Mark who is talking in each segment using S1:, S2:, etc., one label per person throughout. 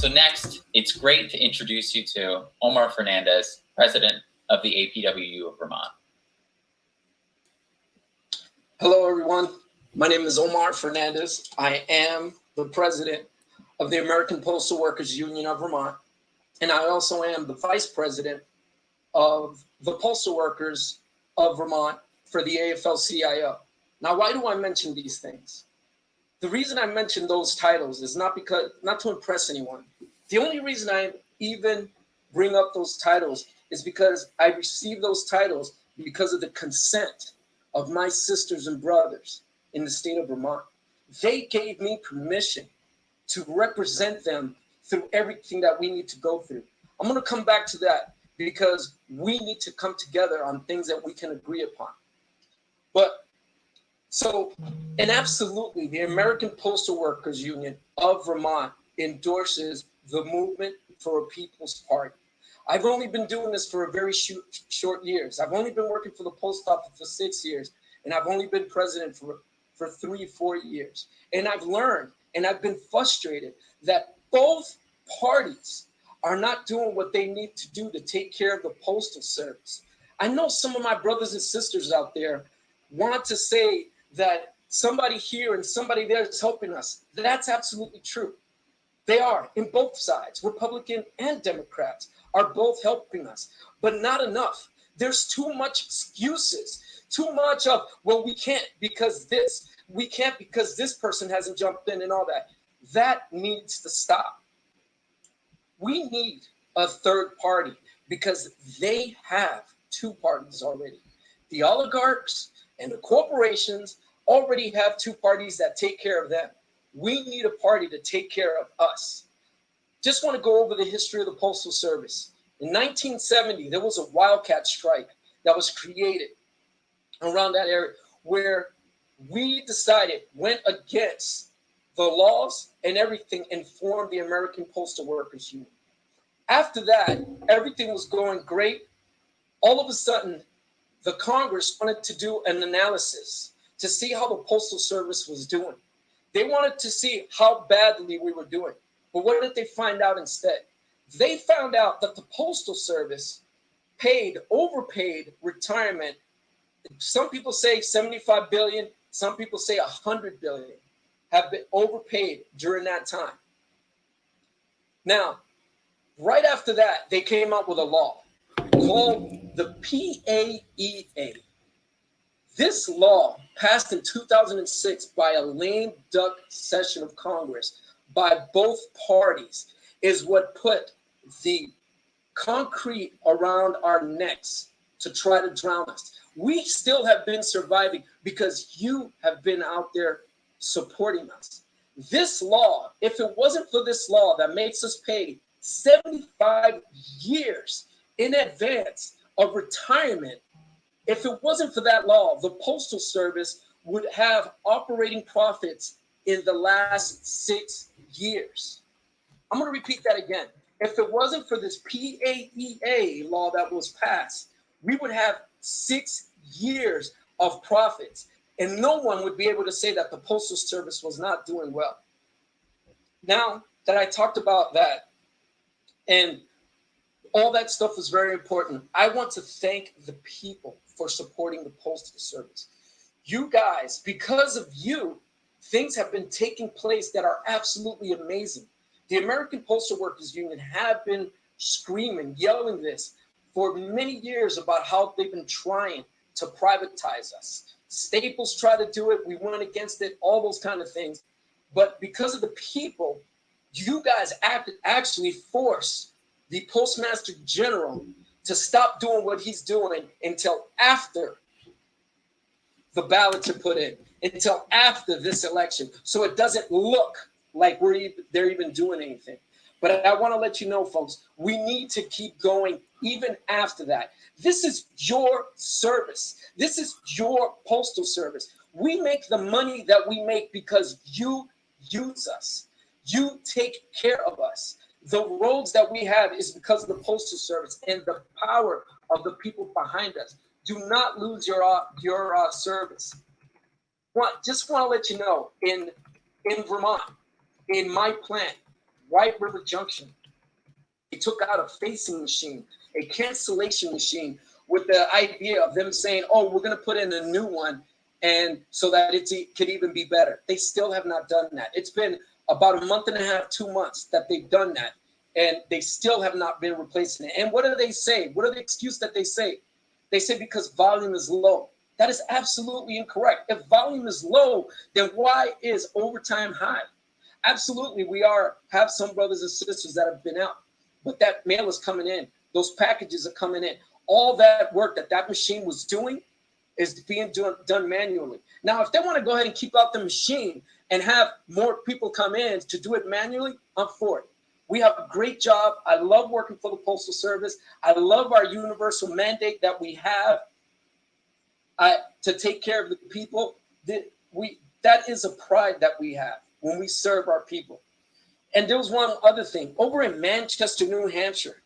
S1: So next, it's great to introduce you to Omar Fernandez, president of the APWU of Vermont.
S2: Hello, everyone. My name is Omar Fernandez. I am the president of the American Postal Workers Union of Vermont, and I also am the vice president of the Postal Workers of Vermont for the AFL-CIO. Now, why do I mention these things? The reason I mention those titles is not to impress anyone. The only reason I even bring up those titles is because I received those titles because of the consent of my sisters and brothers in the state of Vermont. They gave me permission to represent them through everything that we need to go through. I'm going to come back to that because we need to come together on things that we can agree upon. And absolutely, the American Postal Workers Union of Vermont endorses the movement for a People's Party. I've only been doing this for a very short years. I've only been working for the post office for 6 years, and I've only been president for 3-4 years. And I've learned, and I've been frustrated that both parties are not doing what they need to do to take care of the Postal Service. I know some of my brothers and sisters out there want to say that somebody here and somebody there is helping us. That's absolutely true. They are, in both sides. Republican and Democrats are both helping us, but not enough. There's too much excuses, too much of, well, we can't because this, we can't because this person hasn't jumped in and all that. That needs to stop. We need a third party because they have two parties already. The oligarchs and the corporations already have two parties that take care of them. We need a party to take care of us. Just want to go over the history of the Postal Service. In 1970, there was a wildcat strike that was created around that area where we decided, went against the laws and everything and formed the American Postal Workers Union. After that, everything was going great. All of a sudden, the Congress wanted to do an analysis to see how the Postal Service was doing. They wanted to see how badly we were doing. But what did they find out instead? They found out that the Postal Service overpaid retirement. Some people say 75 billion, some people say 100 billion have been overpaid during that time. Now, right after that, they came up with a law called the PAEA. This law, passed in 2006 by a lame duck session of Congress by both parties, is what put the concrete around our necks to try to drown us. We still have been surviving because you have been out there supporting us. This law, if it wasn't for this law that makes us pay 75 years in advance of retirement, if it wasn't for that law, the Postal Service would have operating profits in the last 6 years. I'm going to repeat that again. If it wasn't for this PAEA law that was passed, we would have 6 years of profits, and no one would be able to say that the Postal Service was not doing well. Now that I talked about that, and all that stuff was very important, I want to thank the people for supporting the Postal Service. You guys, because of you, things have been taking place that are absolutely amazing. The American Postal Workers Union have been screaming, yelling this for many years about how they've been trying to privatize us. Staples tried to do it. We went against it, all those kind of things. But because of the people, you guys actually forced the Postmaster General to stop doing what he's doing until after the ballots are put in, until after this election, so it doesn't look like they're even doing anything. But I want to let you know, folks, we need to keep going even after that. This is your service. This is your Postal Service. We make the money that we make because you use us. You take care of us. The roads that we have is because of the Postal Service and the power of the people behind us. Do not lose your service. Just want to let you know, in Vermont, in my plant, White River Junction. They took out a facing machine, a cancellation machine, with the idea of them saying, oh, we're going to put in a new one, and so that it could even be better. They still have not done that. It's been about a month and a half, 2 months that they've done that, and they still have not been replacing it. And what do they say? What are the excuse that they say? They say because volume is low. That is absolutely incorrect. If volume is low, then why is overtime high? Absolutely, we have some brothers and sisters that have been out, but that mail is coming in. Those packages are coming in. All that work that machine was doing is being done manually. Now, if they want to go ahead and keep out the machine and have more people come in to do it manually, I'm for it. We have a great job. I love working for the Postal Service. I love our universal mandate that we have to take care of the people. That is a pride that we have when we serve our people. And there was one other thing. Over in Manchester, New Hampshire,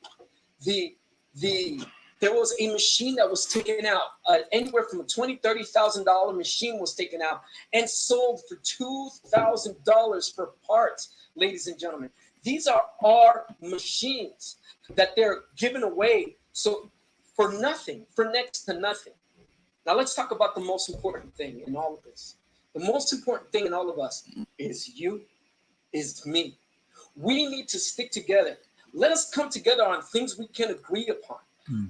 S2: there was a machine that was taken out, anywhere from a $20,000, $30,000 machine was taken out and sold for $2,000 for parts, ladies and gentlemen. These are our machines that they're giving away for nothing, for next to nothing. Now let's talk about the most important thing in all of this. The most important thing in all of us is you, is me. We need to stick together. Let us come together on things we can agree upon.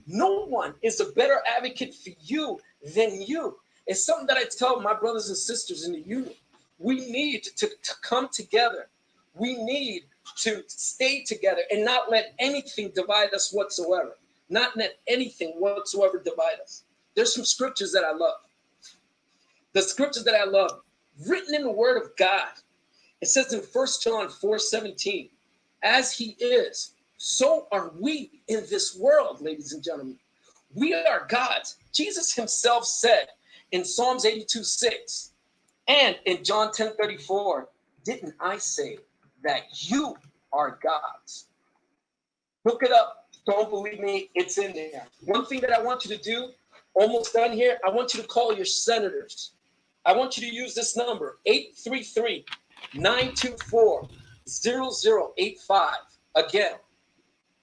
S2: No one is a better advocate for you than you. It's something that I tell my brothers and sisters in the union. We need to come together. We need to stay together and not let anything divide us whatsoever. Not let anything whatsoever divide us. There's some scriptures that I love. The scriptures that I love, written in the Word of God. It says in 1 John 4:17, as he is, so are we in this world, ladies and gentlemen. We are God's. Jesus himself said in Psalms 82:6 and in John 10:34, didn't I say that you are God's? Look it up. Don't believe me, it's in there. One thing that I want you to do, almost done here, I want you to call your senators. I want you to use this number, 833-924-0085. Again,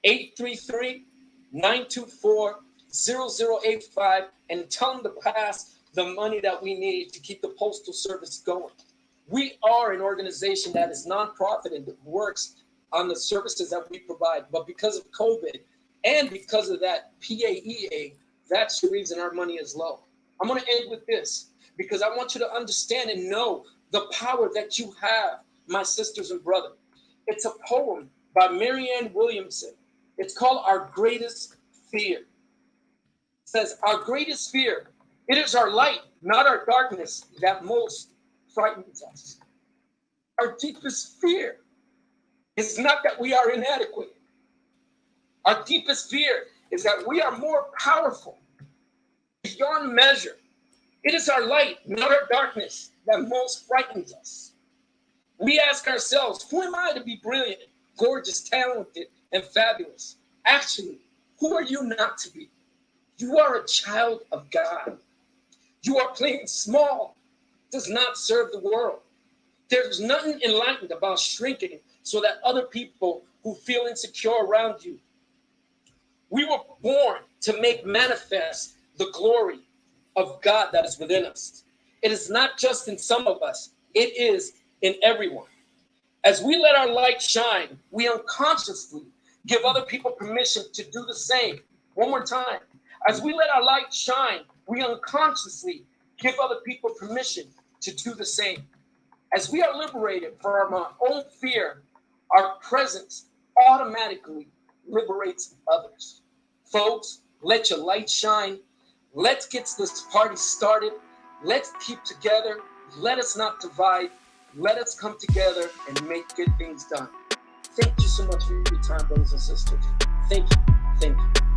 S2: 833-924-0085, and tell them to pass the money that we need to keep the Postal Service going. We are an organization that is nonprofit and works on the services that we provide. But because of COVID and because of that PAEA, that's the reason our money is low. I'm going to end with this because I want you to understand and know the power that you have, my sisters and brothers. It's a poem by Marianne Williamson. It's called Our Greatest Fear. It says, our greatest fear, it is our light, not our darkness, that most frightens us. Our deepest fear is not that we are inadequate. Our deepest fear is that we are more powerful beyond measure. It is our light, not our darkness, that most frightens us. We ask ourselves, who am I to be brilliant, gorgeous, talented, and fabulous? Actually, who are you not to be? You are a child of God. You are playing small, does not serve the world. There's nothing enlightened about shrinking so that other people who feel insecure around you. We were born to make manifest the glory of God that is within us. It is not just in some of us, it is in everyone. As we let our light shine, we unconsciously give other people permission to do the same. One more time. As we let our light shine, we unconsciously give other people permission to do the same. As we are liberated from our own fear, our presence automatically liberates others. Folks, let your light shine. Let's get this party started. Let's keep together. Let us not divide. Let us come together and make good things done. Thank you so much for your time, brothers and sisters. Thank you. Thank you.